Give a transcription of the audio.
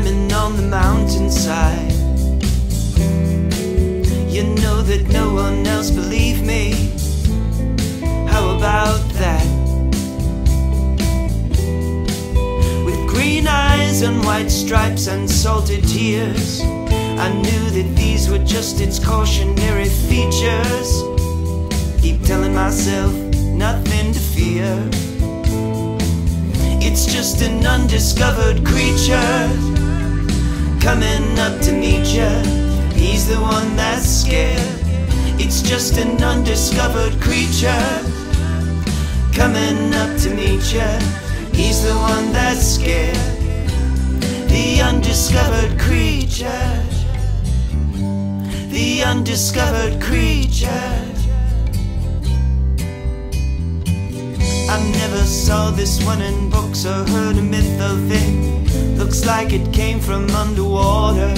climbing on the mountainside. You know that no one else believed me. How about that? With green eyes and white stripes and salted tears, I knew that these were just its cautionary features. Keep telling myself nothing to fear. It's just an undiscovered creature coming up to meet you. He's the one that's scared. It's just an undiscovered creature coming up to meet you. He's the one that's scared. The undiscovered creature. The undiscovered creature. I never saw this one in books or heard a myth of it. Looks like it came from underwater.